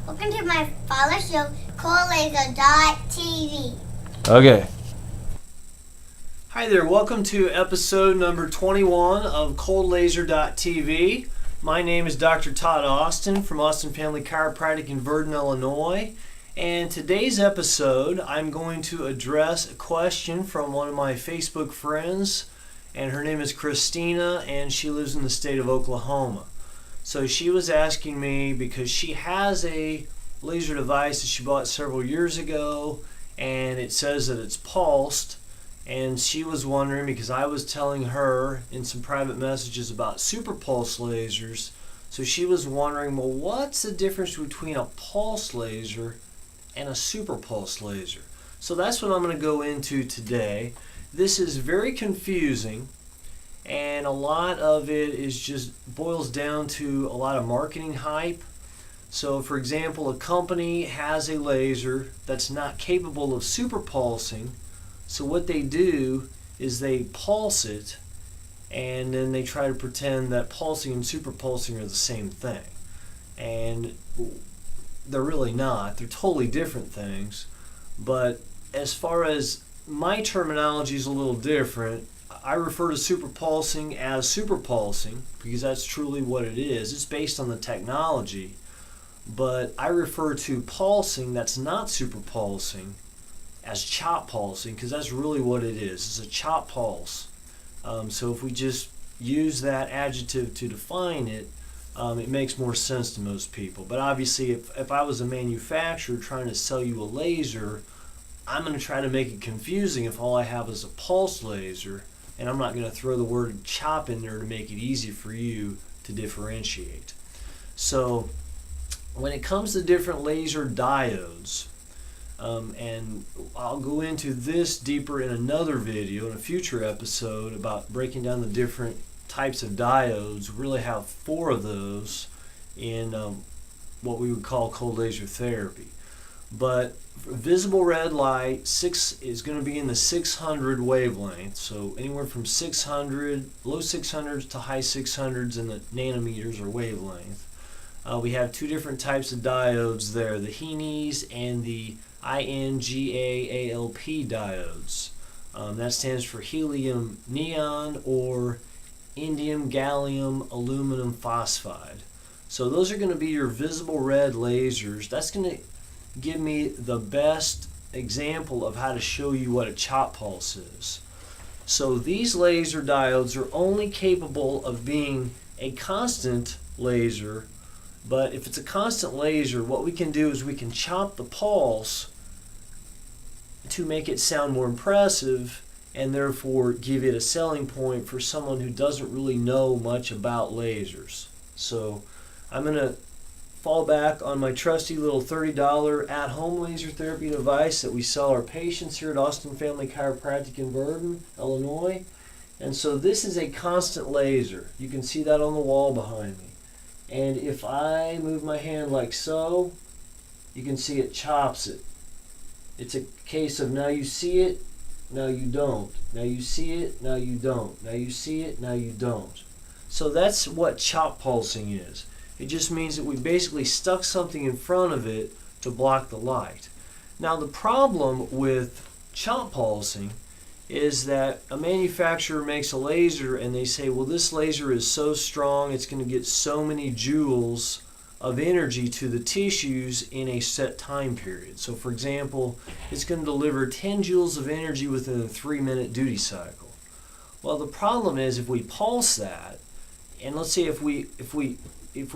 Welcome to my father's show, ColdLaser.tv. Okay. Hi there, welcome to episode number 21 of ColdLaser.tv. My name is Dr. Todd Austin from Austin Family Chiropractic in Verdun, Illinois. And today's episode, I'm going to address a question from one of my Facebook friends, and her name is Christina, and she lives in the state of Oklahoma. So she was asking me because she has a laser device that she bought several years ago, and it says that it's pulsed, and she was wondering because I was telling her in some private messages about super pulse lasers. So she was wondering, well, what's the difference between a pulse laser and a super pulse laser? So that's what I'm going to go into today. This is very confusing, and a lot of it is just boils down to a lot of marketing hype. So for example, a company has a laser that's not capable of super pulsing, so what they do is they pulse it, and then they try to pretend that pulsing and super pulsing are the same thing, and they're really not. They're totally different things. But as far as my terminology is a little different, I refer to super pulsing as super pulsing because that's truly what it is. It's based on the technology. But I refer to pulsing that's not super pulsing as chop pulsing because that's really what it is. It's a chop pulse. So if we just use that adjective to define it, it makes more sense to most people. But obviously, if I was a manufacturer trying to sell you a laser, I'm going to try to make it confusing if all I have is a pulse laser, and I'm not going to throw the word chop in there to make it easy for you to differentiate. So when it comes to different laser diodes, and I'll go into this deeper in another video, in a future episode, about breaking down the different types of diodes. We really have 4 of those in what we would call cold laser therapy. But visible red light is going to be in the 600 wavelength, so anywhere from 600, low 600s to high 600s in the nanometers or wavelength. We have 2 different types of diodes there, the HeNes and the InGaAIP diodes. That stands for helium neon or indium gallium aluminum phosphide. So those are going to be your visible red lasers. That's going to give me the best example of how to show you what a chop pulse is. So these laser diodes are only capable of being a constant laser, but if it's a constant laser, what we can do is we can chop the pulse to make it sound more impressive and therefore give it a selling point for someone who doesn't really know much about lasers. So I'm going to fall back on my trusty little $30 at-home laser therapy device that we sell our patients here at Austin Family Chiropractic in Verdun, Illinois. And so this is a constant laser. You can see that on the wall behind me. And if I move my hand like so, you can see it chops it. It's a case of now you see it, now you don't. Now you see it, now you don't. Now you see it, now you don't. So that's what chop pulsing is. It just means that we basically stuck something in front of it to block the light. Now the problem with chop pulsing is that a manufacturer makes a laser and they say, well, this laser is so strong it's going to get so many joules of energy to the tissues in a set time period. So for example, it's going to deliver 10 joules of energy within a 3-minute duty cycle. Well, the problem is if we pulse that, and let's say if we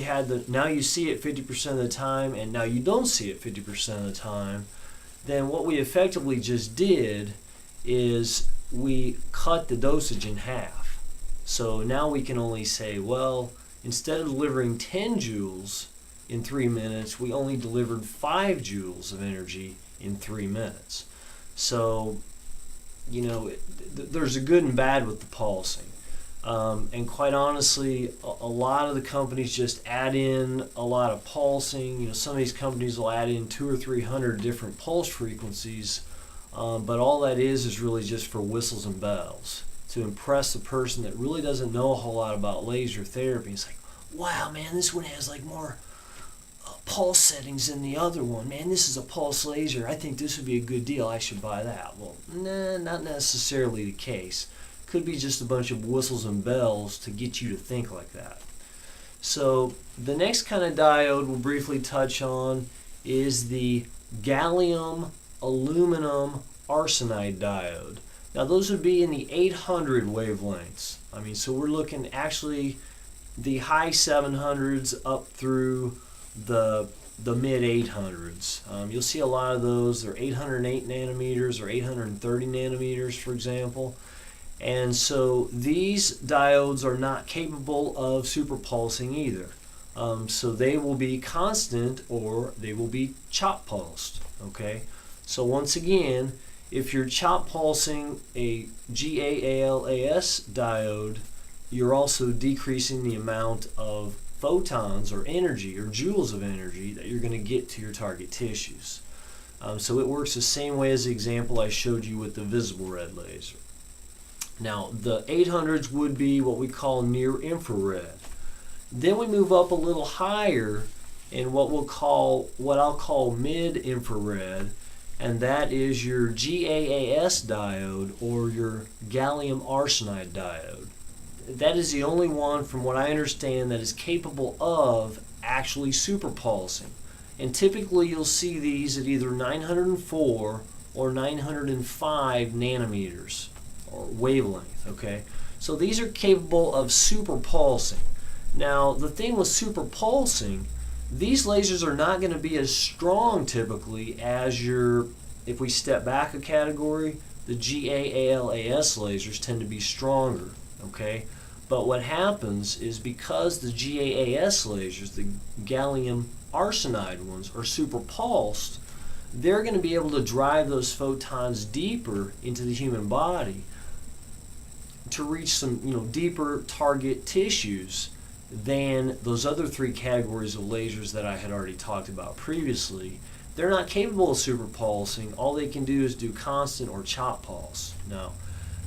had the now you see it 50% of the time and now you don't see it 50% of the time, then what we effectively just did is we cut the dosage in half. So now we can only say, well, instead of delivering 10 joules in 3 minutes, we only delivered 5 joules of energy in 3 minutes. So, you know, there's a good and bad with the pulsing. And quite honestly, a lot of the companies just add in a lot of pulsing. You know, some of these companies will add in 200 or 300 different pulse frequencies, but all that is really just for whistles and bells to impress the person that really doesn't know a whole lot about laser therapy. It's like, wow, man, this one has like more pulse settings in the other one. Man, this is a pulse laser. I think this would be a good deal. I should buy that. Well, nah, not necessarily the case. Could be just a bunch of whistles and bells to get you to think like that. So the next kind of diode we'll briefly touch on is the gallium aluminum arsenide diode. Now those would be in the 800 wavelengths. So we're looking actually the high 700s up through the mid 800s. You'll see a lot of those. They're 808 nanometers or 830 nanometers, for example. And so these diodes are not capable of superpulsing either. So they will be constant or they will be chop pulsed. Okay. So once again, if you're chop pulsing a GaALAS diode, you're also decreasing the amount of photons or energy or joules of energy that you're going to get to your target tissues. So it works the same way as the example I showed you with the visible red laser. Now the 800s would be what we call near infrared. Then we move up a little higher in what I'll call mid infrared, and that is your GaAs diode or your gallium arsenide diode. That is the only one, from what I understand, that is capable of actually superpulsing. And typically you'll see these at either 904 or 905 nanometers or wavelength. Okay, so these are capable of superpulsing. Now the thing with superpulsing, these lasers are not going to be as strong typically as if we step back a category, the GaALAS lasers tend to be stronger. Okay, but what happens is because the GaAs lasers, the gallium arsenide ones, are superpulsed, they're going to be able to drive those photons deeper into the human body to reach some deeper target tissues than those other three categories of lasers that I had already talked about previously. They're not capable of superpulsing. All they can do is do constant or chop pulse.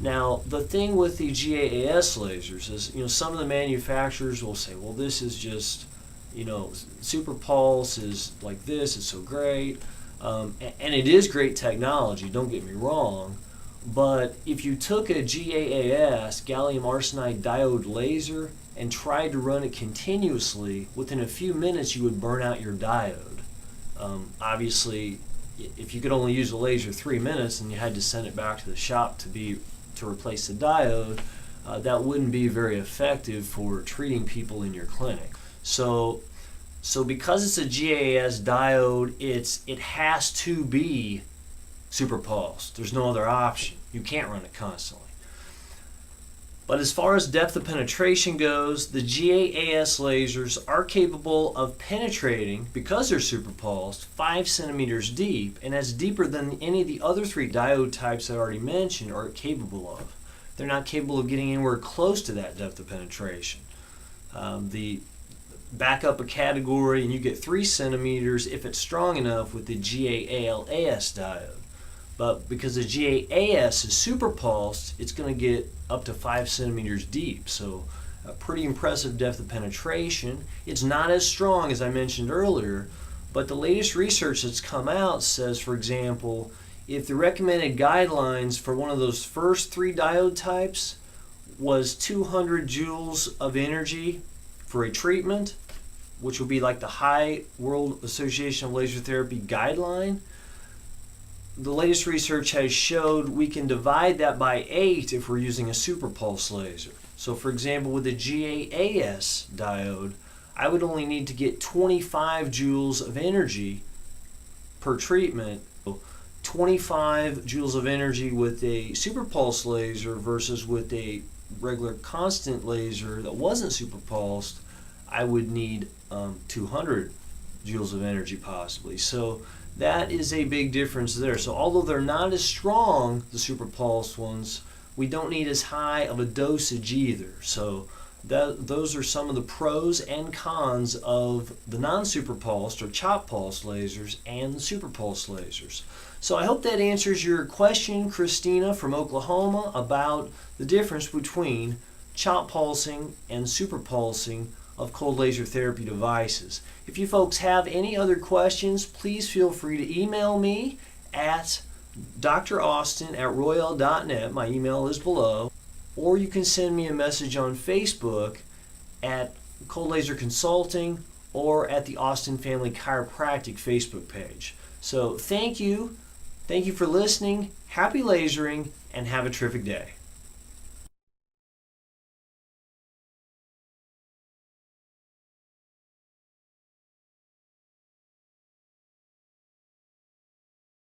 Now, the thing with the GaAs lasers is, some of the manufacturers will say, well, this is just, super pulse is like this, it's so great. And it is great technology, don't get me wrong. But if you took a GaAs, gallium arsenide diode laser, and tried to run it continuously, within a few minutes you would burn out your diode. Obviously, if you could only use a laser 3 minutes and you had to send it back to the shop to replace the diode, that wouldn't be very effective for treating people in your clinic. So because it's a GaAs diode, it has to be superpulsed. There's no other option. You can't run it constantly. But as far as depth of penetration goes, the GaAs lasers are capable of penetrating, because they're superpulsed, 5 centimeters deep, and that's deeper than any of the other three diode types I already mentioned are capable of. They're not capable of getting anywhere close to that depth of penetration. The back up a category and you get 3 centimeters if it's strong enough with the GaALAS diode. But because the GaAs is superpulsed, it's going to get up to 5 centimeters deep. So a pretty impressive depth of penetration. It's not as strong as I mentioned earlier, but the latest research that's come out says, for example, if the recommended guidelines for one of those first 3 diode types was 200 joules of energy for a treatment, which would be like the High World Association of Laser Therapy guideline, the latest research has showed we can divide that by 8 if we're using a superpulse laser. So for example, with the GaAs diode, I would only need to get 25 joules of energy per treatment. 25 joules of energy with a superpulse laser versus with a regular constant laser that wasn't superpulsed, I would need 200 joules of energy possibly. So that is a big difference there. So although they're not as strong, the superpulsed ones, we don't need as high of a dosage either. So those are some of the pros and cons of the non-superpulsed or chop pulse lasers and the superpulse lasers. So I hope that answers your question, Christina from Oklahoma, about the difference between chop pulsing and superpulsing of cold laser therapy devices. If you folks have any other questions, please feel free to email me at draustin@royal.net. My email is below. Or you can send me a message on Facebook at Cold Laser Consulting or at the Austin Family Chiropractic Facebook page. So thank you. Thank you for listening. Happy lasering and have a terrific day.